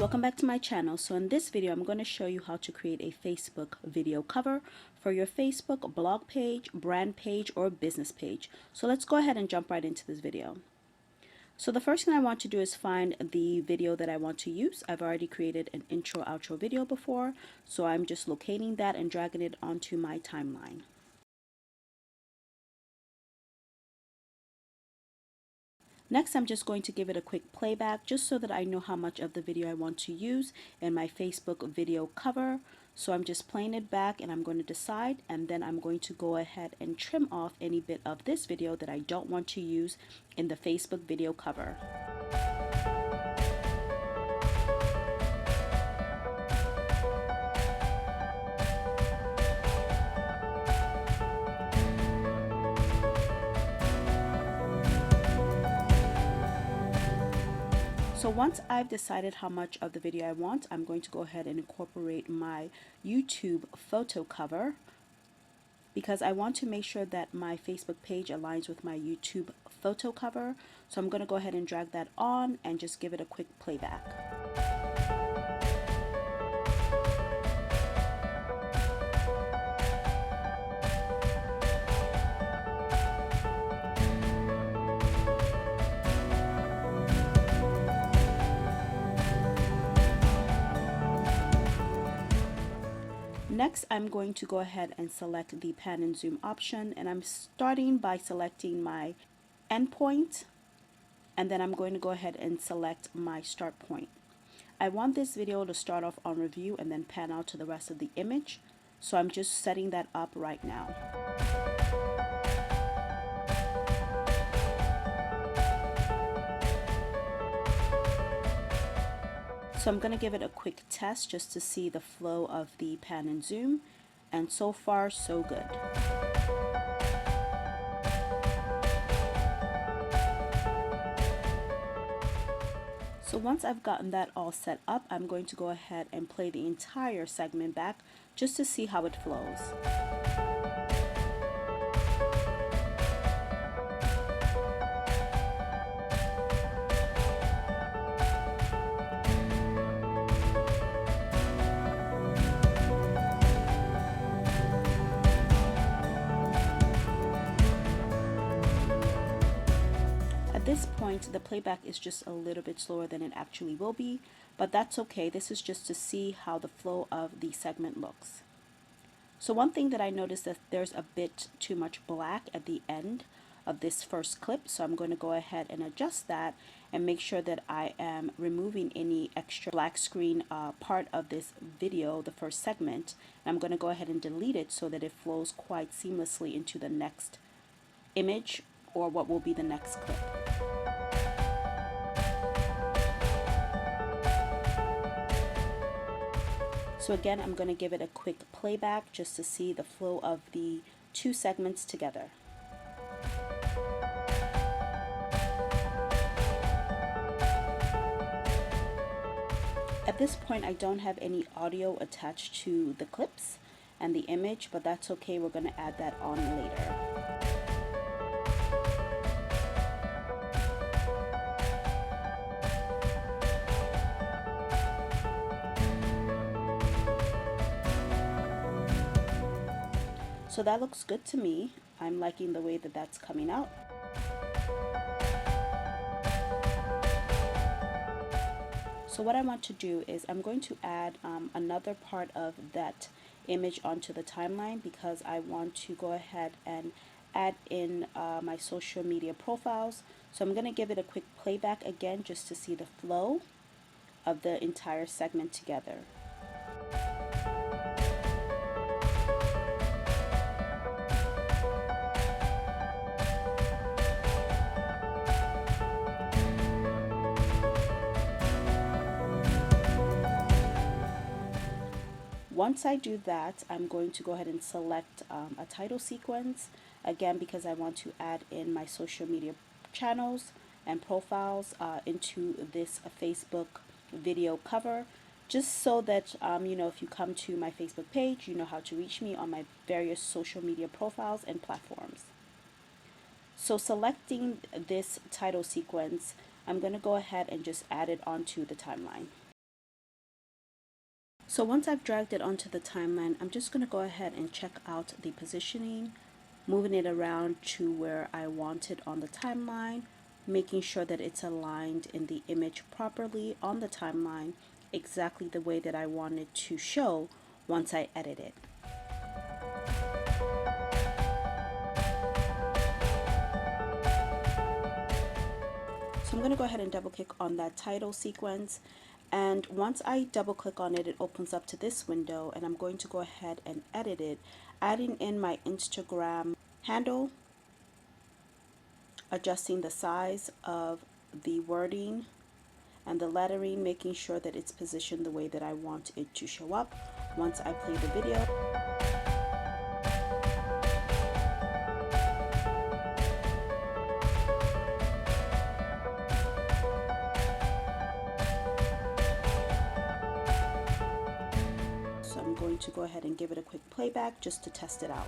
Welcome back to my channel. So in this video, I'm going to show you how to create a Facebook video cover for your Facebook blog page, brand page, or business page. So let's go ahead and jump right into this video. So the first thing I want to do is find the video that I want to use. I've already created an intro outro video before, so I'm just locating that and dragging it onto my timeline. Next, I'm just going to give it a quick playback just so that I know how much of the video I want to use in my Facebook video cover. So I'm just playing it back and I'm going to decide, and then I'm going to go ahead and trim off any bit of this video that I don't want to use in the Facebook video cover. So once I've decided how much of the video I want, I'm going to go ahead and incorporate my YouTube photo cover because I want to make sure that my Facebook page aligns with my YouTube photo cover. So I'm going to go ahead and drag that on and just give it a quick playback. Next, I'm going to go ahead and select the pan and zoom option, and I'm starting by selecting my endpoint, and then I'm going to go ahead and select my start point. I want this video to start off on review and then pan out to the rest of the image, so I'm just setting that up right now. So I'm going to give it a quick test just to see the flow of the pan and zoom, and so far so good. So once I've gotten that all set up, I'm going to go ahead and play the entire segment back just to see how it flows. At this point, the playback is just a little bit slower than it actually will be, but that's okay. This is just to see how the flow of the segment looks. So one thing that I noticed that there's a bit too much black at the end of this first clip, so I'm going to go ahead and adjust that and make sure that I am removing any extra black screen part of this video, the first segment. And I'm going to go ahead and delete it so that it flows quite seamlessly into the next image, or what will be the next clip. So again, I'm going to give it a quick playback just to see the flow of the two segments together. At this point, I don't have any audio attached to the clips and the image, but that's okay. We're going to add that on later. So that looks good to me. I'm liking the way that that's coming out. So what I want to do is I'm going to add another part of that image onto the timeline because I want to go ahead and add in my social media profiles. So I'm going to give it a quick playback again just to see the flow of the entire segment together. Once I do that, I'm going to go ahead and select a title sequence, again because I want to add in my social media channels and profiles into this Facebook video cover, just so that you know, if you come to my Facebook page, you know how to reach me on my various social media profiles and platforms. So selecting this title sequence, I'm going to go ahead and just add it onto the timeline. So once I've dragged it onto the timeline, I'm just going to go ahead and check out the positioning, moving it around to where I want it on the timeline, making sure that it's aligned in the image properly on the timeline, exactly the way that I want it to show once I edit it. So I'm going to go ahead and double click on that title sequence, and once I double click on it, it opens up to this window, and I'm going to go ahead and edit it, adding in my Instagram handle, adjusting the size of the wording and the lettering, making sure that it's positioned the way that I want it to show up once I play the video. So I'm going to go ahead and give it a quick playback just to test it out.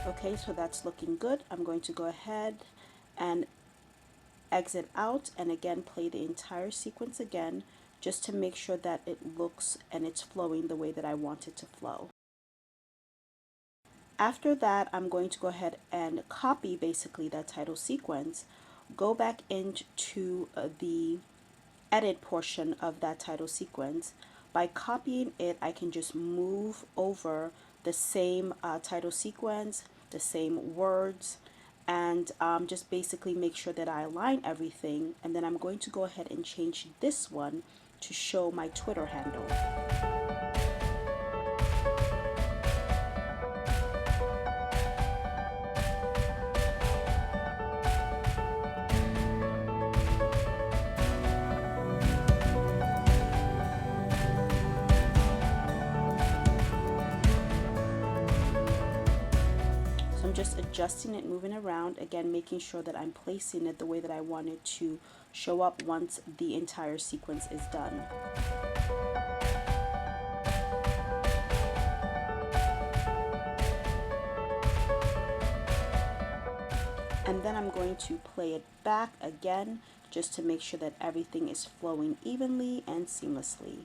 Okay, so that's looking good. I'm going to go ahead and exit out and again play the entire sequence again, just to make sure that it looks and it's flowing the way that I want it to flow. After that, I'm going to go ahead and copy basically that title sequence, go back into the edit portion of that title sequence. By copying it, I can just move over the same title sequence, the same words, and just basically make sure that I align everything. And then I'm going to go ahead and change this one to show my Twitter handle. I'm just adjusting it, moving around, again making sure that I'm placing it the way that I want it to show up once the entire sequence is done. And then I'm going to play it back again just to make sure that everything is flowing evenly and seamlessly.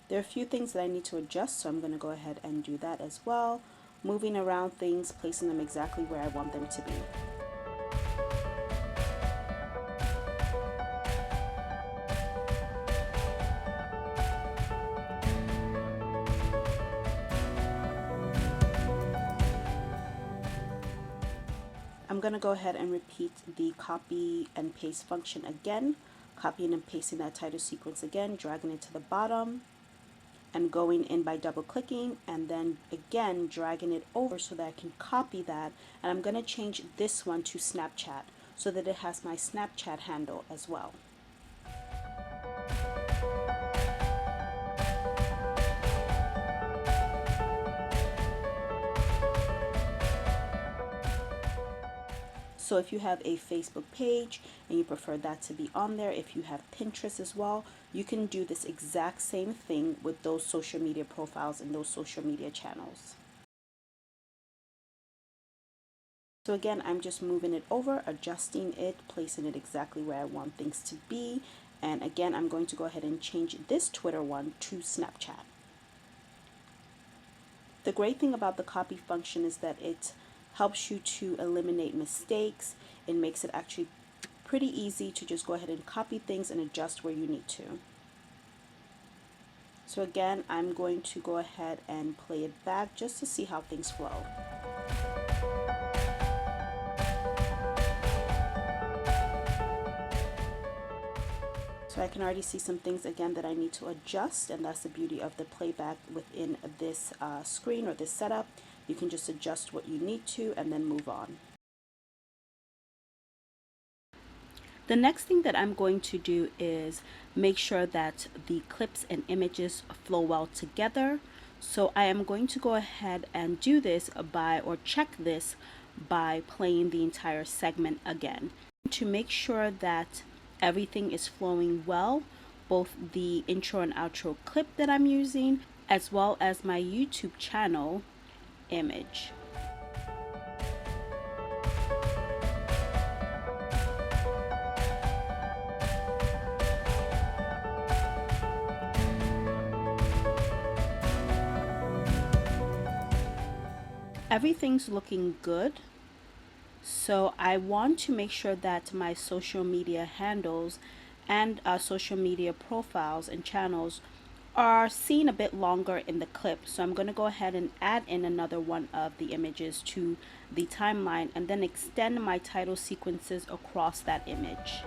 There are a few things that I need to adjust, so I'm going to go ahead and do that as well. Moving around things, placing them exactly where I want them to be. I'm going to go ahead and repeat the copy and paste function again, copying and pasting that title sequence again, dragging it to the bottom, and going in by double clicking and then again dragging it over so that I can copy that. And I'm going to change this one to Snapchat so that it has my Snapchat handle as well. So if you have a Facebook page and you prefer that to be on there, if you have Pinterest as well, you can do this exact same thing with those social media profiles and those social media channels. So again, I'm just moving it over, adjusting it, placing it exactly where I want things to be. And again, I'm going to go ahead and change this Twitter one to Snapchat. The great thing about the copy function is that it helps you to eliminate mistakes. It makes it actually pretty easy to just go ahead and copy things and adjust where you need to. So again, I'm going to go ahead and play it back just to see how things flow. So I can already see some things again that I need to adjust, and that's the beauty of the playback within this screen or this setup. You can just adjust what you need to and then move on. The next thing that I'm going to do is make sure that the clips and images flow well together. So I am going to go ahead and do this check this by playing the entire segment again to make sure that everything is flowing well, both the intro and outro clip that I'm using, as well as my YouTube channel image. Everything's looking good. So I want to make sure that my social media handles and social media profiles and channels are seen a bit longer in the clip. So I'm going to go ahead and add in another one of the images to the timeline and then extend my title sequences across that image.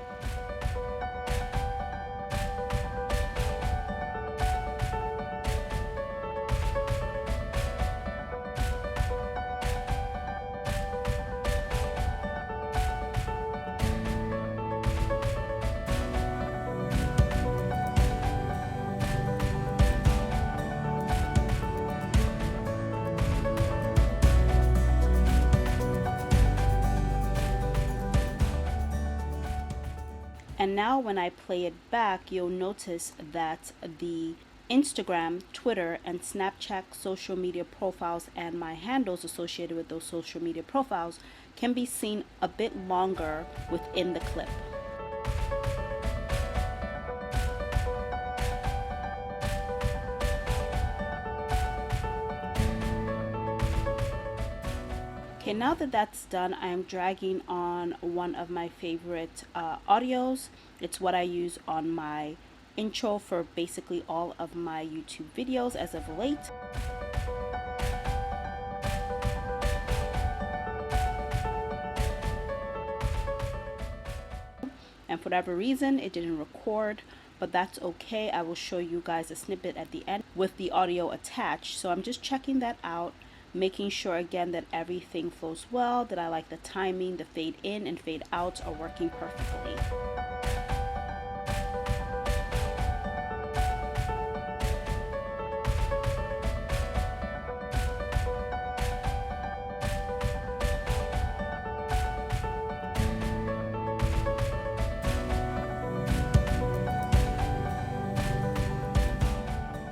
And now when I play it back, you'll notice that the Instagram, Twitter, and Snapchat social media profiles and my handles associated with those social media profiles can be seen a bit longer within the clip. Okay, now that that's done, I am dragging on one of my favorite audios. It's what I use on my intro for basically all of my YouTube videos as of late. And for whatever reason, it didn't record, but that's okay. I will show you guys a snippet at the end with the audio attached. So I'm just checking that out, making sure again that everything flows well, that I like the timing, the fade in and fade out are working perfectly.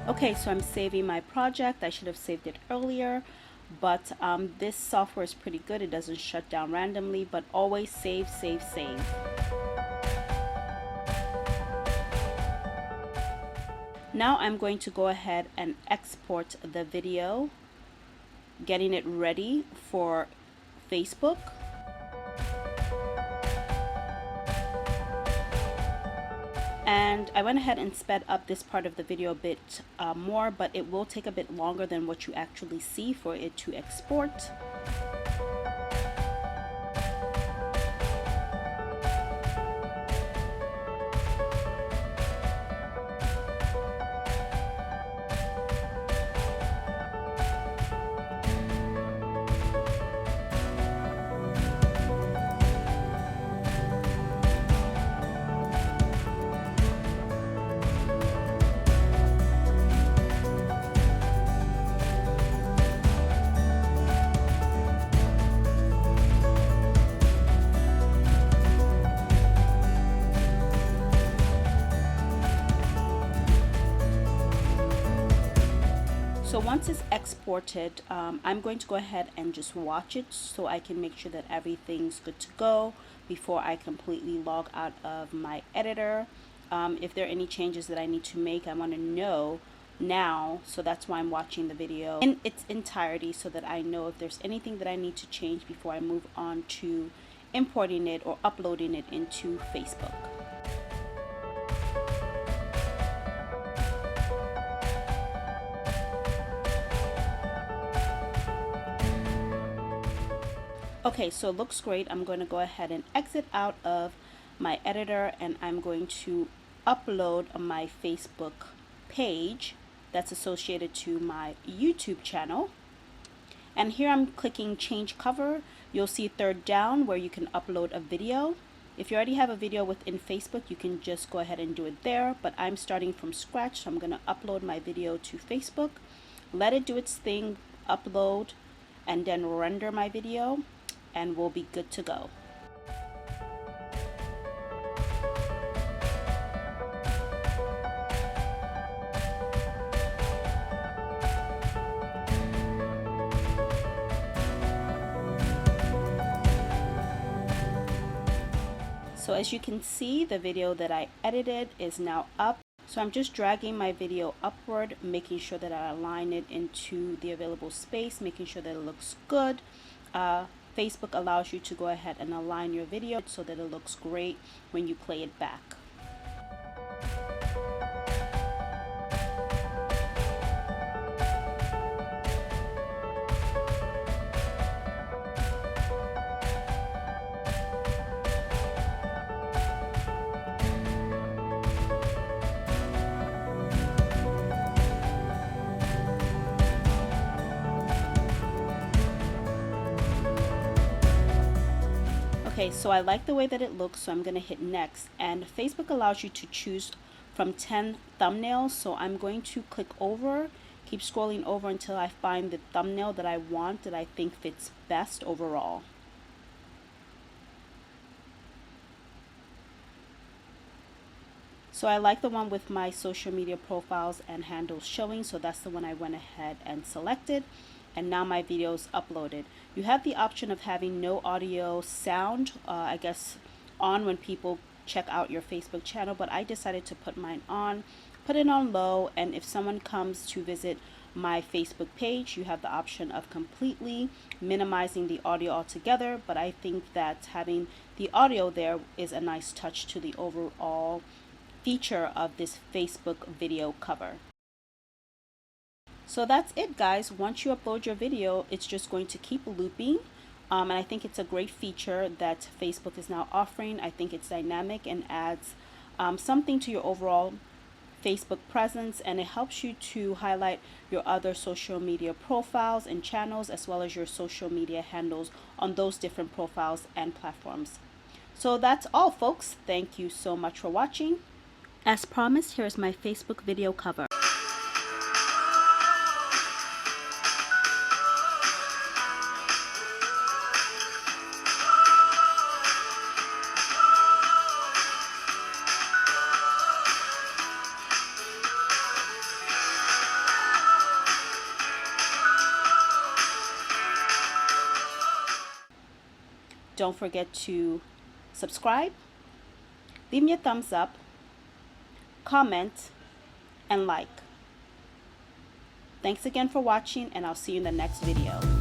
Okay, so I'm saving my project. I should have saved it earlier, but this software is pretty good. It doesn't shut down randomly, but always save, save, save. Now I'm going to go ahead and export the video, getting it ready for Facebook. And I went ahead and sped up this part of the video a bit more, but it will take a bit longer than what you actually see for it to export. So once it's exported, I'm going to go ahead and just watch it so I can make sure that everything's good to go before I completely log out of my editor. If there are any changes that I need to make, I want to know now, so that's why I'm watching the video in its entirety so that I know if there's anything that I need to change before I move on to importing it or uploading it into Facebook. Okay, so it looks great. I'm going to go ahead and exit out of my editor and I'm going to upload my Facebook page that's associated to my YouTube channel. And here I'm clicking change cover. You'll see third down where you can upload a video. If you already have a video within Facebook, you can just go ahead and do it there, but I'm starting from scratch, so I'm going to upload my video to Facebook, let it do its thing, upload, and then render my video, and we'll be good to go. So as you can see, the video that I edited is now up. So I'm just dragging my video upward, making sure that I align it into the available space, making sure that it looks good. Facebook allows you to go ahead and align your video so that it looks great when you play it back. Okay, so I like the way that it looks, so I'm going to hit next, and Facebook allows you to choose from 10 thumbnails. So I'm going to click over, keep scrolling over until I find the thumbnail that I want, that I think fits best overall. So I like the one with my social media profiles and handles showing, so that's the one I went ahead and selected. And now my video is uploaded. You have the option of having no audio sound, I guess on when people check out your Facebook channel, but I decided to put mine on, put it on low, and if someone comes to visit my Facebook page, you have the option of completely minimizing the audio altogether, but I think that having the audio there is a nice touch to the overall feature of this Facebook video cover. So that's it, guys. Once you upload your video, it's just going to keep looping. And I think it's a great feature that Facebook is now offering. I think it's dynamic and adds something to your overall Facebook presence, and it helps you to highlight your other social media profiles and channels, as well as your social media handles on those different profiles and platforms. So that's all, folks. Thank you so much for watching. As promised, here's my Facebook video cover. Don't forget to subscribe, leave me a thumbs up, comment, and like. Thanks again for watching, and I'll see you in the next video.